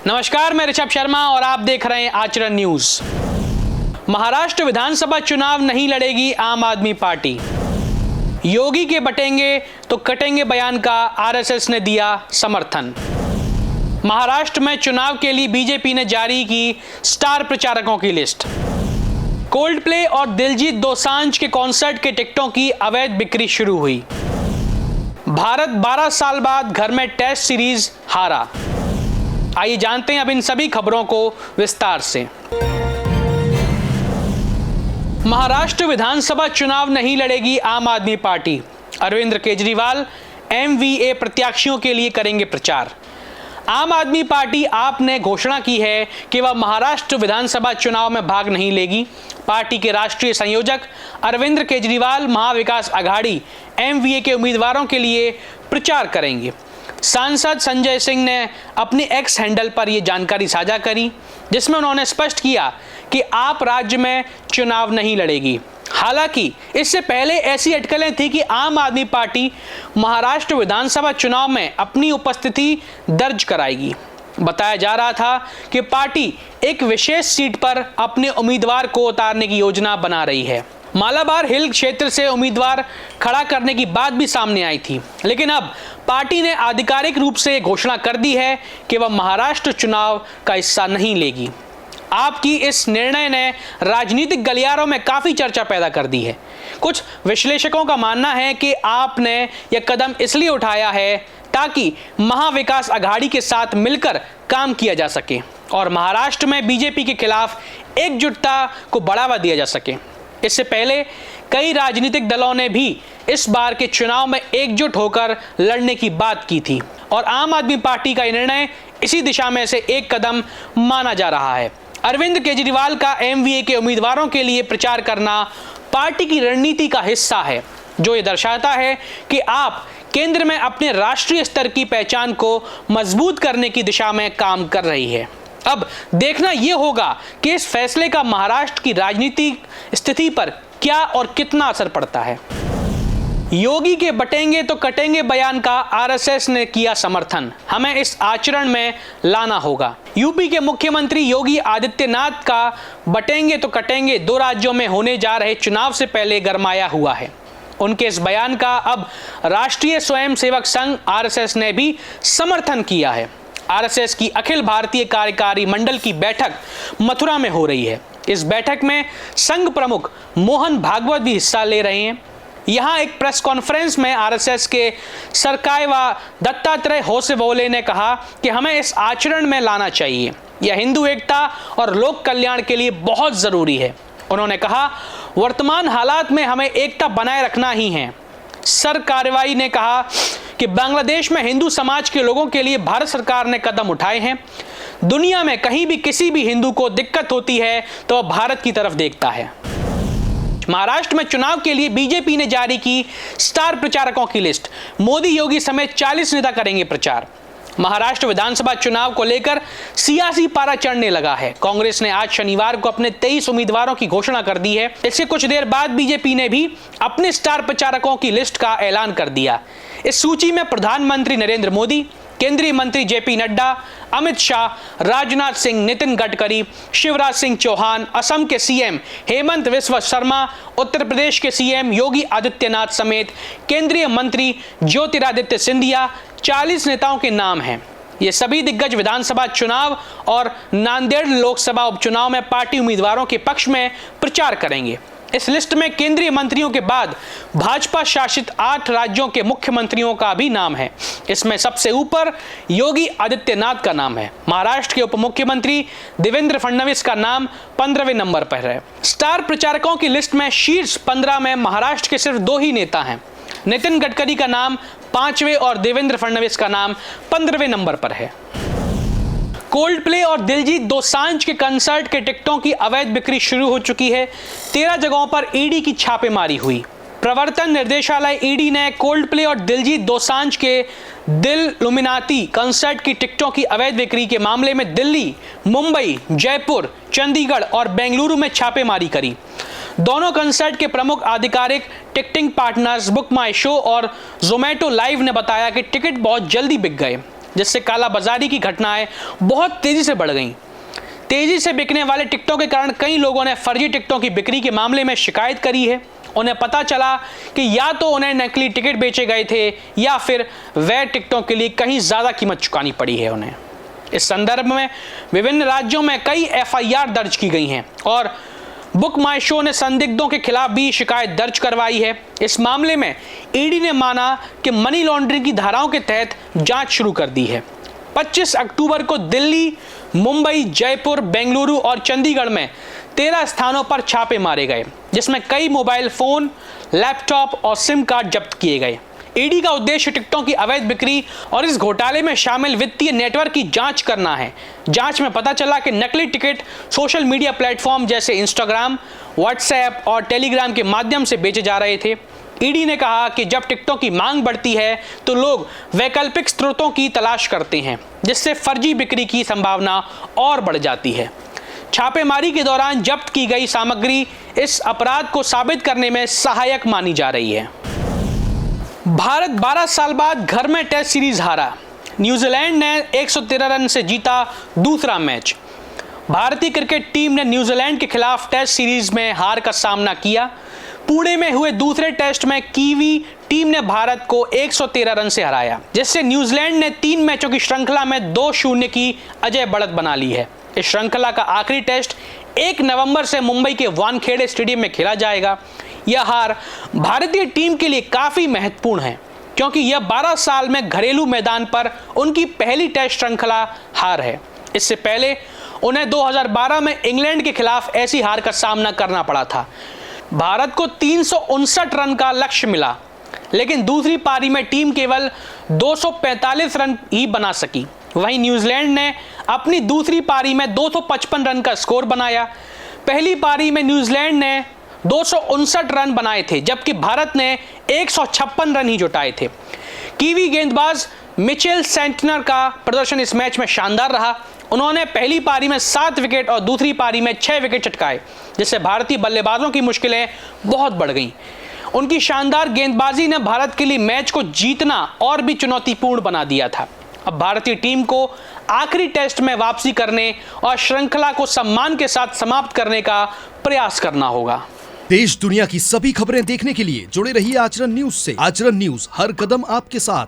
नमस्कार, मैं ऋषभ शर्मा और आप देख रहे हैं आचरण न्यूज। महाराष्ट्र विधानसभा चुनाव नहीं लड़ेगी आम आदमी पार्टी। योगी के बटेंगे तो कटेंगे बयान का आरएसएस ने दिया समर्थन। महाराष्ट्र में चुनाव के लिए बीजेपी ने जारी की स्टार प्रचारकों की लिस्ट। कोल्ड प्ले और दिलजीत दोसांझ के कॉन्सर्ट के टिकटों की अवैध बिक्री शुरू हुई। भारत 12 साल बाद घर में टेस्ट सीरीज हारा। आइए जानते हैं अब इन सभी खबरों को विस्तार से। महाराष्ट्र विधानसभा चुनाव नहीं लड़ेगी आम आदमी पार्टी। अरविंद केजरीवाल एमवीए प्रत्याशियों के लिए करेंगे प्रचार। आम आदमी पार्टी आप ने घोषणा की है कि वह महाराष्ट्र विधानसभा चुनाव में भाग नहीं लेगी। पार्टी के राष्ट्रीय संयोजक अरविंद केजरीवाल महाविकास आघाड़ी एमवीए के उम्मीदवारों के लिए प्रचार करेंगे। सांसद संजय सिंह ने अपने एक्स हैंडल पर यह जानकारी साझा करी, जिसमें उन्होंने स्पष्ट किया कि आप राज्य में चुनाव नहीं लड़ेगी। हालांकि इससे पहले ऐसी अटकलें थी कि आम आदमी पार्टी महाराष्ट्र विधानसभा चुनाव में अपनी उपस्थिति दर्ज कराएगी। बताया जा रहा था कि पार्टी एक विशेष सीट पर अपने उम्मीदवार को उतारने की योजना बना रही है। मालाबार हिल क्षेत्र से उम्मीदवार खड़ा करने की बात भी सामने आई थी, लेकिन अब पार्टी ने आधिकारिक रूप से घोषणा कर दी है कि वह महाराष्ट्र चुनाव का हिस्सा नहीं लेगी। आपकी इस निर्णय ने राजनीतिक गलियारों में काफी चर्चा पैदा कर दी है। कुछ विश्लेषकों का मानना है कि आपने यह कदम इसलिए उठाया है ताकि महाविकास आघाड़ी के साथ मिलकर काम किया जा सके और महाराष्ट्र में बीजेपी के खिलाफ एकजुटता को बढ़ावा दिया जा सके। इससे पहले कई राजनीतिक दलों ने भी इस बार के चुनाव में एकजुट होकर लड़ने की बात की थी और आम आदमी पार्टी का निर्णय इसी दिशा में से एक कदम माना जा रहा है। अरविंद केजरीवाल का एमवीए के उम्मीदवारों के लिए प्रचार करना पार्टी की रणनीति का हिस्सा है, जो ये दर्शाता है कि आप केंद्र में अपने राष्ट्रीय स्तर की पहचान को मजबूत करने की दिशा में काम कर रही है। अब देखना यह होगा कि इस फैसले का महाराष्ट्र की राजनीतिक स्थिति पर क्या और कितना असर पड़ता है। योगी के बटेंगे तो कटेंगे बयान का आरएसएस ने किया समर्थन। हमें इस आचरण में लाना होगा। यूपी के मुख्यमंत्री योगी आदित्यनाथ का बटेंगे तो कटेंगे दो राज्यों में होने जा रहे चुनाव से पहले गरमाया हुआ है। उनके इस बयान का अब राष्ट्रीय स्वयंसेवक संघ आरएसएस ने भी समर्थन किया है। आरएसएस की अखिल भारतीय कार्यकारी मंडल की बैठक मथुरा में हो रही है। इस बैठक में संघ प्रमुख मोहन भागवत भी हिस्सा ले रहे हैं। यहाँ एक प्रेस कॉन्फ्रेंस में आरएसएस के सरकायवा दत्तात्रेय होसबोले ने कहा कि हमें इस आचरण में लाना चाहिए। यह हिंदू एकता और लोक कल्याण के लिए बहुत जरूरी है। उन्होंने कहा, वर्तमान हालात में हमें एकता बनाए रखना ही है। सर कार्रवाई ने कहा कि बांग्लादेश में हिंदू समाज के लोगों के लिए भारत सरकार ने कदम उठाए हैं। दुनिया में कहीं भी किसी भी हिंदू को दिक्कत होती है तो वह भारत की तरफ देखता है। महाराष्ट्र में चुनाव के लिए बीजेपी ने जारी की स्टार प्रचारकों की लिस्ट। मोदी योगी समेत 40 नेता करेंगे प्रचार। महाराष्ट्र विधानसभा चुनाव को लेकर सियासी पारा चढ़ने लगा है। कांग्रेस ने आज शनिवार को अपने 23 उम्मीदवारों की घोषणा कर दी है। इसके कुछ देर बाद बीजेपी ने भी अपने स्टार प्रचारकों की लिस्ट का ऐलान कर दिया। इस सूची में प्रधानमंत्री नरेंद्र मोदी, केंद्रीय मंत्री जेपी नड्डा, अमित शाह, राजनाथ सिंह, नितिन गडकरी, शिवराज सिंह चौहान, असम के सीएम हेमंत बिस्वा शर्मा, उत्तर प्रदेश के सीएम योगी आदित्यनाथ समेत केंद्रीय मंत्री ज्योतिरादित्य सिंधिया, 40 नेताओं के नाम हैं। ये सभी दिग्गज विधानसभा चुनाव और नांदेड़ लोकसभा उपचुनाव में पार्टी उम्मीदवारों के पक्ष में प्रचार करेंगे। इस लिस्ट में केंद्रीय मंत्रियों के बाद भाजपा शासित 8 राज्यों के मुख्यमंत्रियों का भी नाम है। इसमें सबसे ऊपर योगी आदित्यनाथ का नाम है। महाराष्ट्र के उप मुख्यमंत्री देवेंद्र फडणवीस का नाम 15वें नंबर पर है। स्टार प्रचारकों की लिस्ट में शीर्ष 15 में महाराष्ट्र के सिर्फ 2 ही नेता हैं। नितिन गडकरी का नाम 5वें और देवेंद्र फडणवीस का नाम 15वें नंबर पर है। कोल्ड प्ले और दिलजीत दोसांझ के कंसर्ट के टिकटों की अवैध बिक्री शुरू हो चुकी है। 13 जगहों पर ईडी की छापेमारी हुई। प्रवर्तन निर्देशालय ईडी ने कोल्ड प्ले और दिलजीत दोसांझ के दिल लुमिनाती कंसर्ट की टिकटों की अवैध बिक्री के मामले में दिल्ली, मुंबई, जयपुर, चंडीगढ़ और बेंगलुरु में छापेमारी करी। दोनों कंसर्ट के प्रमुख आधिकारिक टिकटिंग पार्टनर्स बुक माई शो और जोमेटो लाइव ने बताया कि टिकट बहुत जल्दी बिक गए। जिससे कालाबाजारी की घटनाएं बहुत तेजी से बढ़ गईं। तेजी से बिकने वाले टिकटों के कारण कई लोगों ने फर्जी टिकटों की बिक्री के मामले में शिकायत करी है। उन्हें पता चला कि या तो उन्हें नकली टिकट बेचे गए थे या फिर वैध टिकटों के लिए कहीं ज़्यादा कीमत चुकानी पड़ी है उन्हें। इस संदर्भ में विभिन्न राज्यों में कई FIR दर्ज की गई हैं और बुक माई शो ने संदिग्धों के खिलाफ भी शिकायत दर्ज करवाई है। इस मामले में ईडी ने माना कि मनी लॉन्ड्रिंग की धाराओं के तहत जांच शुरू कर दी है। 25 अक्टूबर को दिल्ली, मुंबई, जयपुर, बेंगलुरु और चंडीगढ़ में 13 स्थानों पर छापे मारे गए, जिसमें कई मोबाइल फोन, लैपटॉप और सिम कार्ड जब्त किए गए। ईडी का उद्देश्य टिकटों की अवैध बिक्री और इस घोटाले में शामिल वित्तीय नेटवर्क की जांच करना है। जांच में पता चला कि नकली टिकट सोशल मीडिया प्लेटफॉर्म जैसे इंस्टाग्राम, व्हाट्सएप और टेलीग्राम के माध्यम से बेचे जा रहे थे। ईडी ने कहा कि जब टिकटों की मांग बढ़ती है तो लोग वैकल्पिक स्रोतों की तलाश करते हैं, जिससे फर्जी बिक्री की संभावना और बढ़ जाती है। छापेमारी के दौरान जब्त की गई सामग्री इस अपराध को साबित करने में सहायक मानी जा रही है। भारत 12 साल बाद घर में टेस्ट सीरीज हारा। न्यूजीलैंड ने 113 रन से जीता दूसरा मैच। भारतीय क्रिकेट टीम ने न्यूजीलैंड के खिलाफ टेस्ट सीरीज में हार का सामना किया। पुणे में हुए दूसरे टेस्ट में कीवी टीम ने भारत को 113 रन से हराया, जिससे न्यूजीलैंड ने 3 मैचों की श्रृंखला में 2-0 की अजय बढ़त बना ली है। इस श्रृंखला का आखिरी टेस्ट 1 नवंबर से मुंबई के वानखेड़े स्टेडियम में खेला जाएगा। यह हार भारतीय टीम के लिए काफी महत्वपूर्ण है, क्योंकि यह 12 साल में घरेलू मैदान पर उनकी पहली टेस्ट श्रृंखला हार है। इससे पहले उन्हें 2012 में इंग्लैंड के खिलाफ ऐसी हार का सामना करना पड़ा था। भारत को 359 रन का लक्ष्य मिला, लेकिन दूसरी पारी में टीम केवल 245 रन ही बना सकी। वहीं न्यूजीलैंड ने अपनी दूसरी पारी में 255 रन का स्कोर बनाया। पहली पारी में न्यूजीलैंड ने 259 रन बनाए थे, जबकि भारत ने 156 रन ही जुटाए थे। कीवी गेंदबाज मिचेल सेंटनर का प्रदर्शन इस मैच में शानदार रहा। उन्होंने पहली पारी में 7 विकेट और दूसरी पारी में 6 विकेट चटकाए, जिससे भारतीय बल्लेबाजों की मुश्किलें बहुत बढ़ गईं। उनकी शानदार गेंदबाजी ने भारत के लिए मैच को जीतना और भी चुनौतीपूर्ण बना दिया था। अब भारतीय टीम को आखिरी टेस्ट में वापसी करने और श्रृंखला को सम्मान के साथ समाप्त करने का प्रयास करना होगा। देश दुनिया की सभी खबरें देखने के लिए जुड़े रहिए आचरण न्यूज से। आचरण न्यूज, हर कदम आपके साथ।